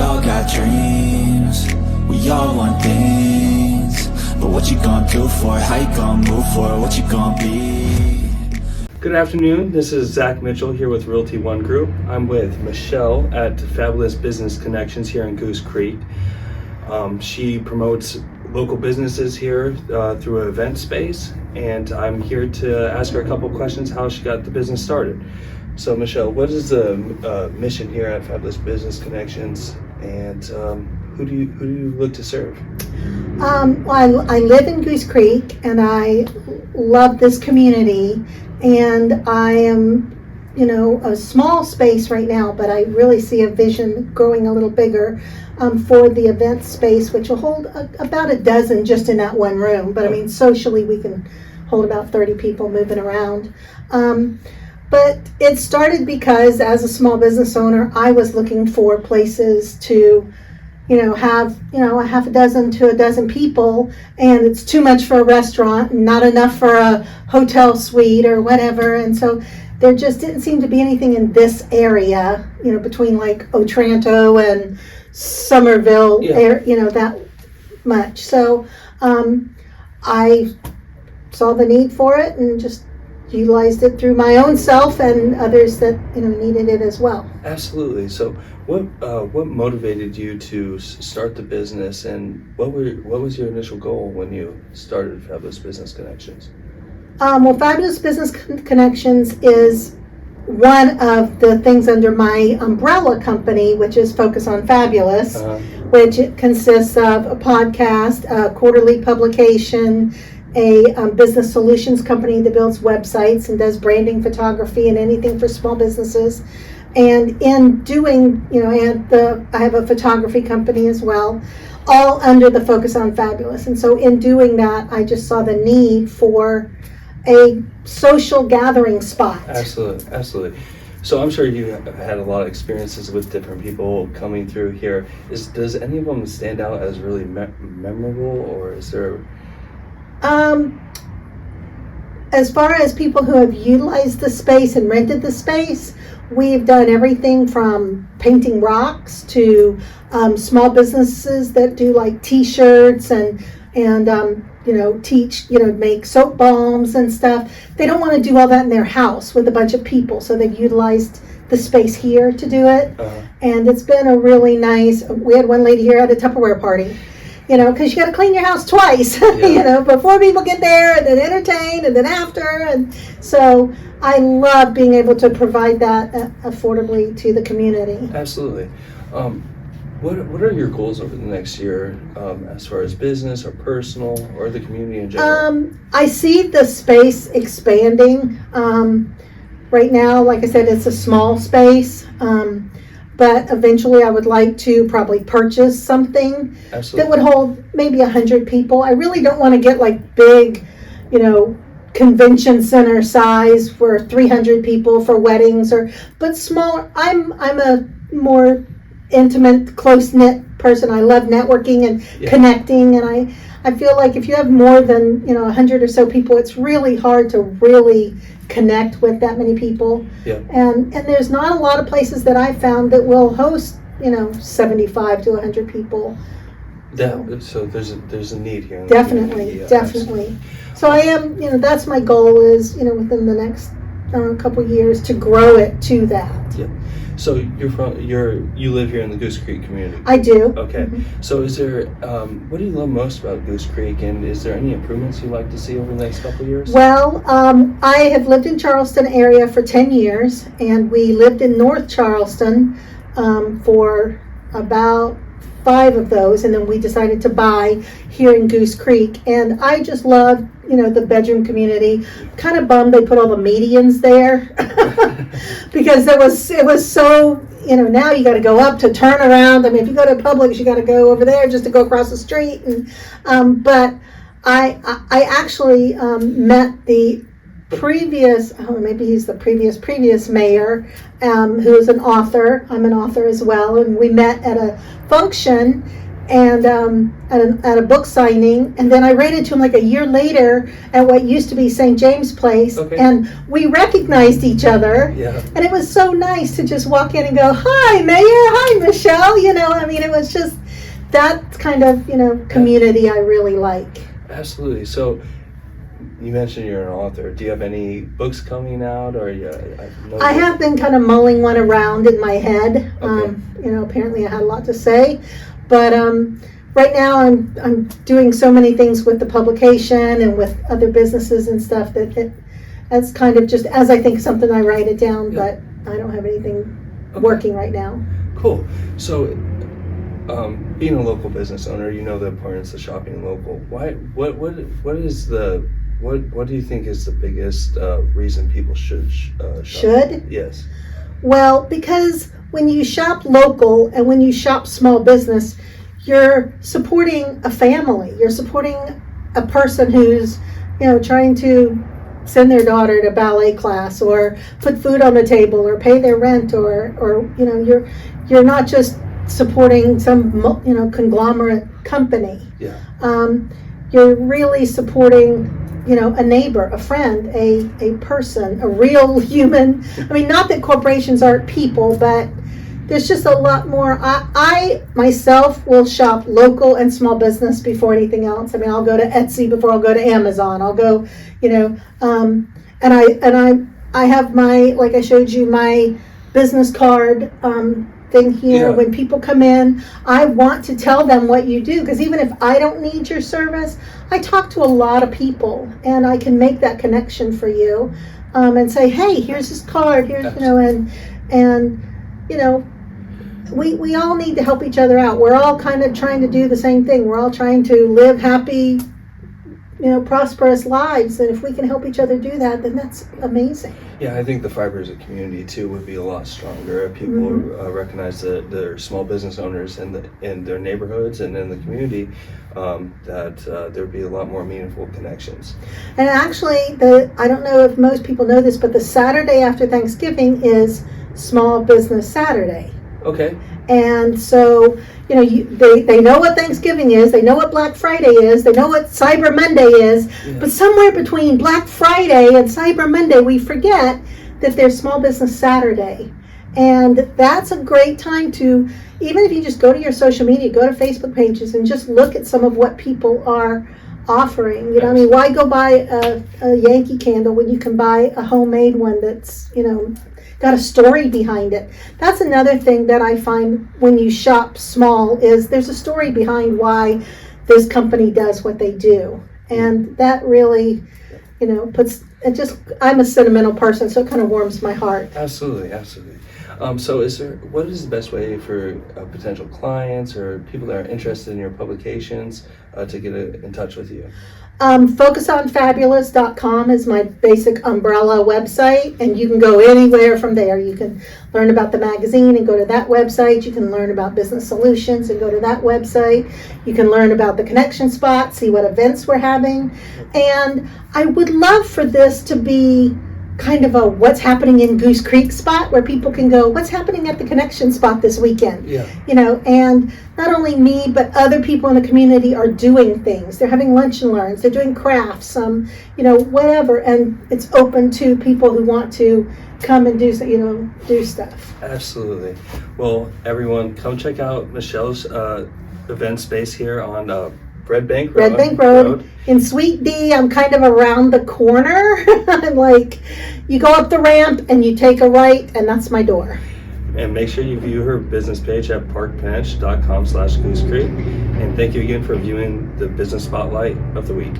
all got dreams, we all want things. But what you gonna do for it? How you gonna move for it? What you gonna be? Good afternoon, this is Zach Mitchell here with Realty One Group. I'm with Michelle at Fabulous Business Connections here in Goose Creek. She promotes local businesses here through an event space, and I'm here to ask her a couple questions how she got the business started. So Michelle, what is the mission here at Fabulous Business Connections, and who do you look to serve? Well, I live in Goose Creek, and I love this community, and I am, a small space right now, but I really see a vision growing a little bigger for the event space, which will hold about a dozen just in that one room. But I mean, socially, we can hold about 30 people moving around. But it started because as a small business owner, I was looking for places to have, a half a dozen to a dozen people, and it's too much for a restaurant and not enough for a hotel suite or whatever. And so there just didn't seem to be anything in this area, between like Otranto and Somerville, that much. So I saw the need for it and just utilized it through my own self and others that needed it as well. Absolutely. So what motivated you to start the business, and what was your initial goal when you started Fabulous Business Connections? Well, Fabulous Business Connections is one of the things under my umbrella company, which is Focus on Fabulous, which consists of a podcast, a quarterly publication, a business solutions company that builds websites and does branding, photography, and anything for small businesses. And in doing, I have a photography company as well, all under the Focus on Fabulous. And so in doing that, I just saw the need for a social gathering spot. Absolutely. So I'm sure you have had a lot of experiences with different people coming through here. Does any of them stand out as really memorable, or is there? As far as people who have utilized the space and rented the space, we've done everything from painting rocks to small businesses that do like T-shirts and teach, make soap balms and stuff. They don't want to do all that in their house with a bunch of people, so they've utilized the space here to do it. And it's been a really nice. We had one lady here at a Tupperware party. Because you got to clean your house twice, before people get there, and then entertain, and then after. And so I love being able to provide that affordably to the community. Absolutely. What are your goals over the next year, as far as business or personal or the community in general? I see the space expanding. Right now, like I said, it's a small space. But eventually I would like to probably purchase something that would hold maybe 100 people. I really don't want to get like big, convention center size for 300 people for weddings, but smaller. I'm a more intimate, close-knit person. I love networking and connecting, and I feel like if you have more than 100 or so people, it's really hard to really connect with that many people. And there's not a lot of places that I've found that will host 75 to 100 people. So there's a need here. Definitely. So I am, that's my goal is, within the next couple years to grow it to that. So you live here in the Goose Creek community? I do. Okay. So is there, what do you love most about Goose Creek, and is there any improvements you'd like to see over the next couple of years? Well, I have lived in Charleston area for 10 years, and we lived in North Charleston for about 5 of those, and then we decided to buy here in Goose Creek. And I just love, the bedroom community. Kind of bummed they put all the medians there because it was so, now you got to go up to turn around. I mean, if you go to Publix, you got to go over there just to go across the street. And but I actually met the previous, maybe he's the previous mayor, who is an author. I'm an author as well, and we met at a function, and at a book signing, and then I ran into him like a year later at what used to be St. James Place, Okay. and we recognized each other, Yeah. and it was so nice to just walk in and go, "Hi, Mayor, hi, Michelle." I mean, it was just that kind of community I really like. Absolutely. So you mentioned you're an author. Do you have any books coming out, or I have been kind of mulling one around in my head. Okay. Apparently I had a lot to say, but right now I'm doing so many things with the publication and with other businesses and stuff that's kind of just as I think something I write it down, Yeah. but I don't have anything Okay. working right now. Cool. So, being a local business owner, you know the importance of shopping local. Why? What do you think is the biggest reason people should shop? Should? Yes. Well, because when you shop local and when you shop small business, you're supporting a family. You're supporting a person who's, trying to send their daughter to ballet class or put food on the table or pay their rent or you're not just supporting some, conglomerate company. Yeah. You're really supporting a neighbor, a friend, a person, a real human. I mean, not that corporations aren't people, but there's just a lot more. I myself will shop local and small business before anything else. I mean, I'll go to Etsy before I'll go to Amazon. I'll go, and I have my, like I showed you, my business card thing here. Yeah. When people come in, I want to tell them what you do, because even if I don't need your service, I talk to a lot of people and I can make that connection for you, and say, hey, here's this card, here's, we all need to help each other out. We're all kind of trying to do the same thing. We're all trying to live happy, prosperous lives. And if we can help each other do that, then that's amazing. Yeah, I think the fibers of community too would be a lot stronger if people recognize that they're small business owners in their neighborhoods and in the community, that there'd be a lot more meaningful connections. And actually, I don't know if most people know this, but the Saturday after Thanksgiving is Small Business Saturday. Okay. And so, they know what Thanksgiving is, they know what Black Friday is, they know what Cyber Monday is, but somewhere between Black Friday and Cyber Monday, we forget that there's Small Business Saturday. And that's a great time to, even if you just go to your social media, go to Facebook pages and just look at some of what people are offering. Why go buy a Yankee candle when you can buy a homemade one that's, got a story behind it? That's another thing that I find when you shop small is there's a story behind why this company does what they do. And that really, puts it just, I'm a sentimental person, so it kind of warms my heart. Absolutely. So what is the best way for potential clients or people that are interested in your publications to get in touch with you? FocusOnFabulous.com is my basic umbrella website, and you can go anywhere from there. You can learn about the magazine and go to that website. You can learn about business solutions and go to that website. You can learn about the connection spot, see what events we're having. And I would love for this to be kind of a what's happening in Goose Creek spot, where people can go, what's happening at the connection spot this weekend? Yeah. And not only me, but other people in the community are doing things. They're having lunch and learns, they're doing crafts, whatever, and it's open to people who want to come and do stuff. Absolutely. Well, everyone, come check out Michelle's event space here on Red Bank Road. In Suite D. I'm kind of around the corner. I'm like, you go up the ramp and you take a right, and that's my door. And make sure you view her business page at parkpinch.com/Goose Creek. And thank you again for viewing the Business Spotlight of the Week.